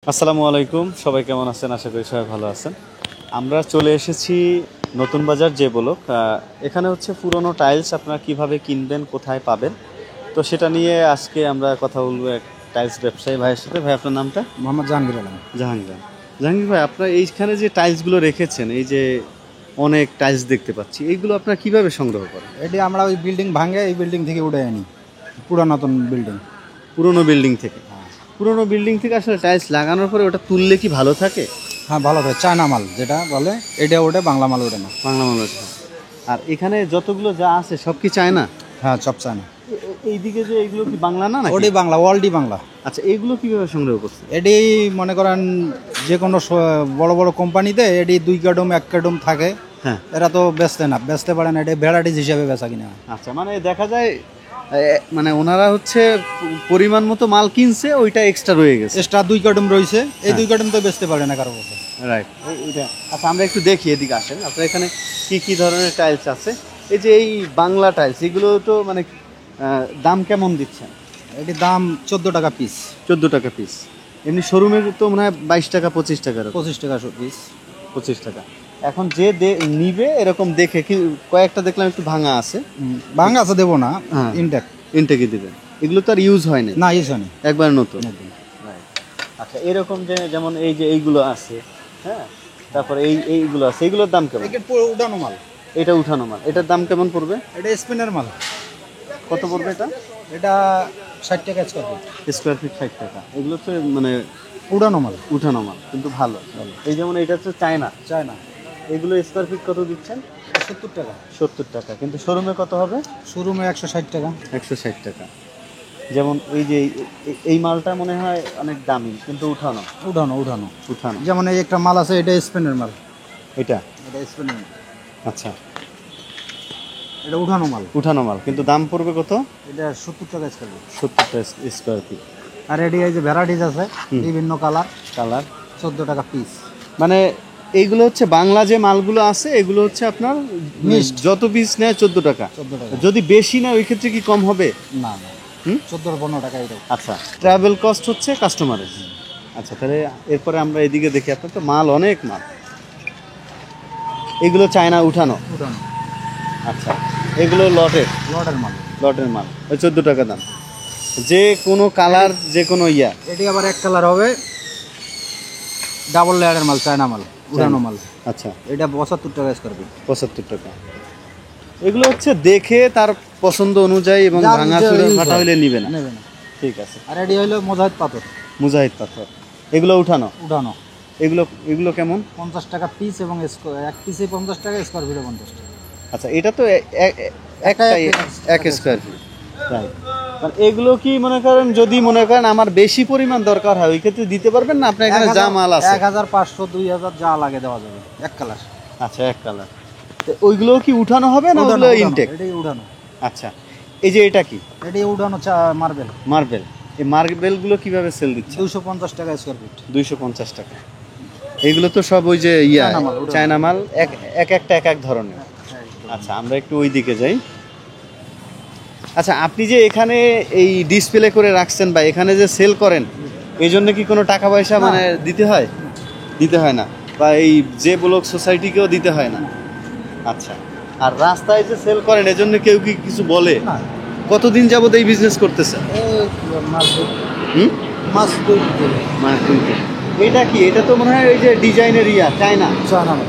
আসসালামু আলাইকুম, সবাই কেমন আছেন? আশা করি সবাই ভালো আছেন। আমরা চলে এসেছি নতুন বাজার যে ব্লক। এখানে হচ্ছে পুরনো টাইলস আপনারা কিভাবে কিনবেন, কোথায় পাবেন, তো সেটা নিয়ে আজকে আমরা কথা বলবো এক টাইলস ব্যবসায়ী ভাইয়ের সাথে। ভাই, আপনার নামটা? মোহাম্মদ জাহাঙ্গীর আলম। জাহাঙ্গীর। জাহাঙ্গীর ভাই, আপনার এইখানে যে টাইলসগুলো রেখেছেন, এই যে অনেক টাইলস দেখতে পাচ্ছি, এইগুলো আপনারা কিভাবে সংগ্রহ করেন? এটি আমরা ওই বিল্ডিং ভাঙে এই বিল্ডিং থেকে উঠে আনি, পুরাতন বিল্ডিং। পুরনো বিল্ডিং থেকে? পুরনো বিল্ডিং থেকে আসলে টাইলস লাগানোর পরে ওটা তুললে কি ভালো থাকে? হ্যাঁ, ভালো থাকে। চায়না মাল যেটা বলে এটা ওঠে, বাংলা মাল ওঠে না। বাংলা মাল ওঠে। আর এখানে যতগুলো যা আছে সব কি চায়না? হ্যাঁ, সব চায়না। এইদিকে যে এইগুলো কি বাংলা না? ওটি বাংলা, ওয়ার্ল্ডই বাংলা। আচ্ছা, এইগুলো কিভাবে সংগ্রহ করছে? এটি মনে করেন যে কোনো বড় বড় কোম্পানিতে এটি 2 কার্টুন 1 কার্টুন থাকে। হ্যাঁ, এরা তো বেচতে পারে না, এটা ভ্যারাইটিস হিসাবে বেচা কিনা। আচ্ছা, মানে দেখা যায় মানে ওনারা হচ্ছে পরিমাণ মতো মাল কিনছে, ওইটা এক্সট্রা রয়ে গেছে। এক্সট্রা 2 কার্টুন রয়েছে, এই 2 কার্টুন তো বেচতে পারে না কারো কাছে। রাইট, এইটা। আচ্ছা, আমরা একটু দেখি, এদিকে আসেন। আপনার এখানে কি কি ধরনের টাইলস আছে? এই যে এই বাংলা টাইলস, এগুলো তো মানে দাম কেমন দিচ্ছেন? এটির দাম 14 টাকা পিস। 14 টাকা পিস। এমনি শোরুমে তো মনে হয় 22 টাকা 25 টাকা। 25 টাকা পিস। 25 টাকা। এখন যে নিবে এরকম দেখে, কি কয়েকটা দেখলাম একটু ভাঙা আছে। ভাঙা আছে দেবো না, হ্যাঁ, ইনটেক। ইনটেকই দিবেন। এগুলো তো আর ইউজ হয় না? না, ইউজ হয়নি, একবার নতুন। নতুন। আচ্ছা, এরকম যে যেমন এই যে এইগুলো আছে, হ্যাঁ, তারপরে এইগুলো আছে, এইগুলোর দাম কেমন? এটা পুরো উঠানো মাল। এটা উঠানো মাল, এটার দাম কেমন পড়বে? এটা স্পিনের মাল। কত পড়বে এটা? এটা 60 টাকা স্কোয়ার ফিট। স্কোয়ার ফিট 60 টাকা। এগুলো তো মানে উঠানো মাল। উঠানো মাল, কিন্তু ভালো। এই যেমন এটা হচ্ছে চায়না। চায়না। এগুলো স্কোয়ার ফিট কত দিচ্ছেন? 70 টাকা। 70 টাকা। কিন্তু শোরুমে কত হবে? শোরুমে 160 টাকা। 160 টাকা। যেমন এই যে এই মালটা মনে হয় অনেক দামি, কিন্তু উঠানো। উঠানো উঠানো উঠানো। যেমন এই একটা মাল আছে, এটা স্পিনের মাল। এটা স্পিনের মাল। আচ্ছা, এটা উঠানো মাল। উঠানো মাল, কিন্তু দাম পড়বে কত? এটা 70 টাকা স্কোয়ার ফিট। 70 টাকা স্কোয়ার ফিট। আর এটি এই যে ভ্যারাইটিস আছে, বিভিন্ন কালার। কালার 14 টাকা পিস। মানে এইগুলো হচ্ছে বাংলা যে মালগুলো আছে, এগুলো হচ্ছে আপনার Mixed। যত পিস নেয় 14 টাকা। 14 টাকা। যদি বেশি নেয় ওই ক্ষেত্রে কি কম হবে? না না, 14-15 টাকা এটা। আচ্ছা, ট্রাভেল কস্ট হচ্ছে কাস্টমারের। আচ্ছা, তাহলে এরপরে আমরা এদিকে দেখি। আপনার তো মাল, অনেক মাল। এগুলো চায়না উঠানো? উঠানো। আচ্ছা, এগুলো লটের? লটের মাল। লটের মাল, ওই 14 টাকা দাম। যে কোনো কালার, যে কোনো ইয়া? এটি আবার এক কালার হবে, ডাবল লেয়ারের মাল, চায়না মাল, উঠানো মাল। আচ্ছা, এটা 75 টাকা স্কোয়ার ফিট। 75 টাকা। এগুলো হচ্ছে দেখে তার পছন্দ অনুযায়ী এবং যার ভাঙা যে চুরে use ফাটা হয়। হইলে নিবে না। নেবে না। ঠিক আছে। আর এটি হইলো মোজাহিদ পাথর। মুজাহিদ পাথর, এগুলো উঠানো? উঠানো। এগুলো এগুলো কেমন? 50 টাকা পিস এবং এক পিসে 50 টাকা, স্কোয়ার ফিটে 50 টাকা। আচ্ছা, এটা তো এক স্কোয়ার ফিট। রাইট। মানে এগুলো কি মনে করেন, যদি মনে করেন আমার বেশি পরিমাণ দরকার হয়, ওই ক্ষেত্রে দিতে পারবেন না? আপনার এখানে যা মাল আছে 1500 2000 যা লাগে দেওয়া যাবে, এক কালার। আচ্ছা, এক কালার। ওইগুলো কি উঠানো হবে না ওগুলো ইনটেক? এটাই উঠানো। আচ্ছা, এই যে এটা কি? এটাই উঠানো মার্বেল। মার্বেল। এই মার্বেলগুলো কিভাবে সেল দিচ্ছে? 250 টাকা স্কোয়ার ফিট। 250 টাকা। এগুলো তো সব ওই যে চায়না মাল, ওটা। চায়না মাল, একটা এক ধরনের। আচ্ছা, আমরা একটু ওই দিকে যাই। আচ্ছা, আপনি যে এখানে এই ডিসপ্লে করে রাখছেন বা এখানে যে সেল করেন, এই জন্য কি কোনো টাকা পয়সা মানে দিতে হয়? দিতে হয় না, বা এই যে ব্লক সোসাইটিকেও দিতে হয় না? আচ্ছা, আর রাস্তায় যে সেল করেন, এজন্য কেউ কি কিছু বলে? না। কতদিন যাবত এই বিজনেস করতেছেন? হুম, মাছ দুই মানে এটা কি? এটা তো মনে হয় ওই যে ডিজাইনের চায়না। চায়না মাল।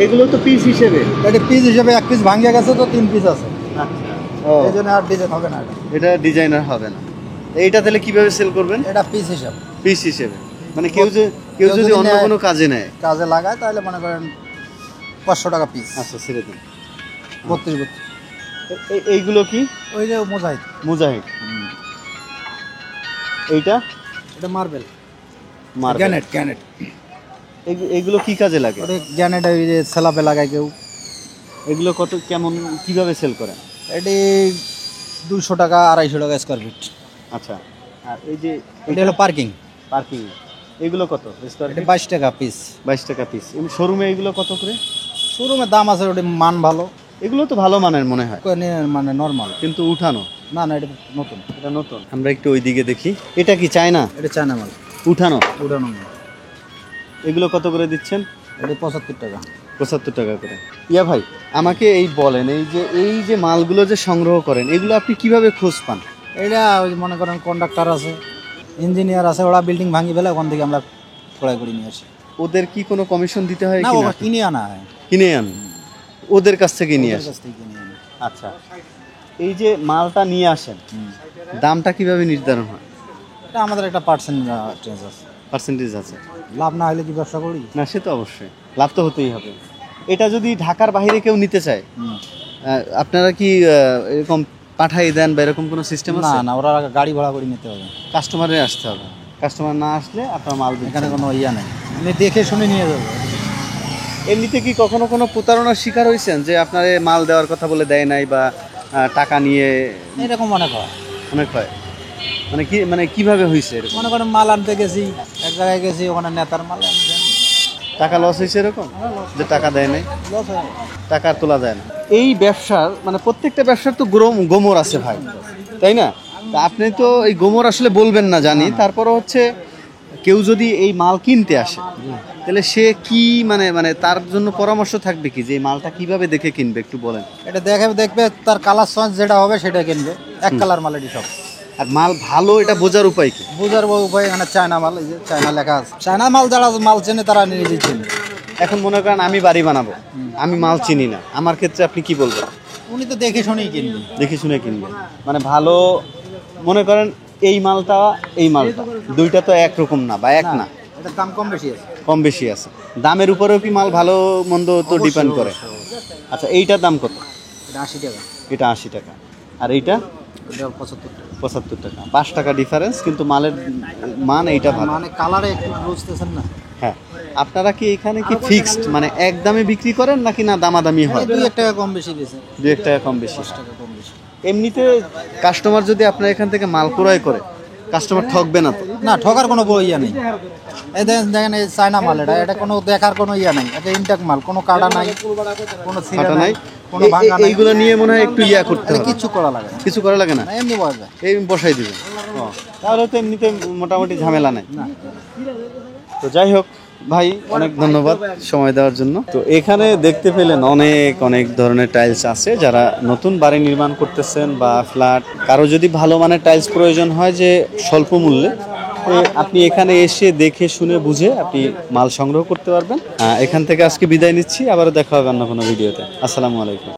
এগুলো তো পিস হিসেবে? এটা পিস হিসেবে এক পিস ভাঙিয়ে গেছে, তো 3 পিস আছে। আচ্ছা, এই জন্য আর ডিজাইন হবে না। এটা ডিজাইনার হবে না। এইটা তাহলে কিভাবে সেল করবেন? এটা পিস হিসাব। পিস হিসেবে, মানে কেউ যদি অন্য কোনো কাজে নেয়, কাজে লাগায়, তাহলে মনে করেন 500 টাকা পিস। আচ্ছা, ছেড়ে দিন। 32। এইগুলো কি? ওই যে মোজাহিদ। মুজাহিদ। এইটা? এটা মার্বেল। মার্বেল। গ্যানেট। এইগুলো কি কাজে লাগে? ওটা গ্যানেট, ওই যে স্ল্যাবে লাগায় কেউ। এগুলো কত, কেমন, কিভাবে সেল করেন? এটি 200 টাকা 250 টাকা স্কোয়ার ফিট। আচ্ছা, আর এই যে এটা হলো পার্কিং। পার্কিং, এগুলো কত স্কোয়ার এটা ফিট? 22 টাকা পিস। 22 টাকা পিস। শোরুমে এগুলো কত করে? শোরুমে দাম আছে, ওটা মান ভালো। এগুলো তো ভালো মানের মনে হয়, মানে নর্মাল। কিন্তু উঠানো? না না, এটা নতুন। এটা নতুন। আমরা একটু ওই দিকে দেখি। এটা কি চায়না? এটা চায়না মাল। উঠানো। উঠানো। এগুলো কত করে দিচ্ছেন? এটা 75 টাকা। 75 টাকা করে। ইয়া ভাই, আমাকে এই বলেন, এই যে মালগুলো যে সংগ্রহ করেন, এগুলো আপনি কিভাবে খোঁজ পান? এটা ওই মনে করেন কন্ডাক্টর আছে, ইঞ্জিনিয়ার আছে, ওরা বিল্ডিং ভাঙি ফেলে ওখান থেকে আমরা ক্রয় করে নিয়ে আসি। ওদের কি কোনো কমিশন দিতে হয় না, কি ওরা না? কিনে আনা হয়। কিনে আন, ওদের কাছ থেকে নিয়ে ওদের আসেন। কাছ থেকে কিনে আনি। আচ্ছা, এই যে মালটা নিয়ে আসেন, দামটা কিভাবে নির্ধারণ হয়? এটা আমাদের একটা পার্সেন্টেজ আছে। পার্সেন্টেজ আছে? লাভ না হলে কি ব্যবসা করি? না, সে তো অবশ্যই, লাভ তো হতেই হবে। এটা যদি ঢাকার বাইরে কেউ নিতে চায়, আপনারা কি এরকম পাঠাই দেন বা এরকম কোনো সিস্টেম না আছে? না, ওরা গাড়ি ভাড়া করে নিতে হবে। কাস্টমারের আসতে হবে, কাস্টমার না আসলে আপনার মাল দিচ্ছেন এখানে না। কোনো ইয়া নেই, আমি দেখে শুনে নিয়ে যাবো। এমনিতে কি কখনো কোনো প্রতারণার শিকার হয়েছেন যে আপনার মাল দেওয়ার কথা বলে দেয় নাই বা টাকা নিয়ে? এরকম অনেক হয়। অনেক হয়, মানে কিভাবে হয়েছে এরকম? মনে করেন মাল আনতে গেছি, এক জায়গায় গেছি, ওখানে নেতার মাল আনতে টাকা লস হয়েছে এরকম যে টাকা দেয় নাই, লস হয়। টাকা আর তোলা যায় না। এই ব্যবসার মানে প্রত্যেকটা ব্যবসার তো গোমর আছে ভাই, তাই না? তা আপনি তো এই গোমর আসলে বলবেন না জানি, তারপরও হচ্ছে কেউ যদি এই মাল কিনতে আসে, তাহলে সে কি মানে তার জন্য পরামর্শ থাকবে কি যে এই মালটা কিভাবে দেখে কিনবে, একটু বলেন। এটা দেখবে তার কালার চয়েস যেটা হবে সেটা কিনবে। এক কালার মাল এটি সব। আর মাল ভালো এটা বোঝার উপায় কি? বুঝার উপায় এখানে চায়না মাল, এই যে চায়না লেখা আছে। চায়না মাল যারা মাল চেনে তারা নিজেই চেনে। এখন মনে করেন আমি বাড়ি বানাবো, আমি মাল চিনি না, আমার ক্ষেত্রে আপনি কি বলবেন? উনি তো দেখে শুনেই কিনবে। দেখে শুনে কিনবেন, মানে ভালো। মনে করেন এই মালটা দুইটা তো একরকম না বা এক না, এটার দাম কম বেশি আছে। কম বেশি আছে। দামের উপরেও কি মাল ভালো মন্দ তো ডিপেন্ড করে। আচ্ছা, এইটার দাম কত? এটা 80 টাকা। এটা 80 টাকা, আর এইটা এটা 75 টাকা। 75 টাকা। 5 টাকা ডিফারেন্স, কিন্তু মালের মান এইটা ভালো। মানে কালারে একটু বুঝতেছেন না। হ্যাঁ, আপনারা কি এখানে কি ফিক্সড মানে এক দামে বিক্রি করেন নাকি না দামাদামি হয়? 2-1 টাকা কম বেশি বেশি। 2-1 টাকা কম বেশি। 10 টাকা কম বেশি। এমনিতে কাস্টমার যদি আপনার এখান থেকে মাল ক্রয় করে, কাস্টমার ঠকবে না তো? না, ঠকার কোনো ইয়া নেই। এই দেখেন এই চায়না মাল, এটা কোনো দেখার কোনো ইয়া নেই। এটা ইনটেক মাল, কোনো কাটা নাই, কোনো ছিঁড়া ফাটা নাই, নাই। কোনো ভাঙা নাই। এইগুলো নিয়ে মনে হয় একটু ইয়া করতে হবে। কিছু করা লাগে না। কিছু করা লাগে না, না, এমনি বসবে। এই বসাই দিবেন। তাহলে তো এমনিতে মোটামুটি ঝামেলা নাই। না। তো যাই হোক ভাই, অনেক ধন্যবাদ সময় দেওয়ার জন্য। তো এখানে দেখতে পেলেন অনেক ধরনের টাইলস আছে। যারা নতুন বাড়ি নির্মাণ করতেছেন বা ফ্ল্যাট, কারো যদি ভালো মানের টাইলস প্রয়োজন হয় যে স্বল্প মূল্যে, আপনি এখানে এসে দেখে শুনে বুঝে আপনি মাল সংগ্রহ করতে পারবেন। এখান থেকে আজকে বিদায় নিচ্ছি, আবারও দেখা হবে অন্য কোনো ভিডিওতে। আসসালামু আলাইকুম।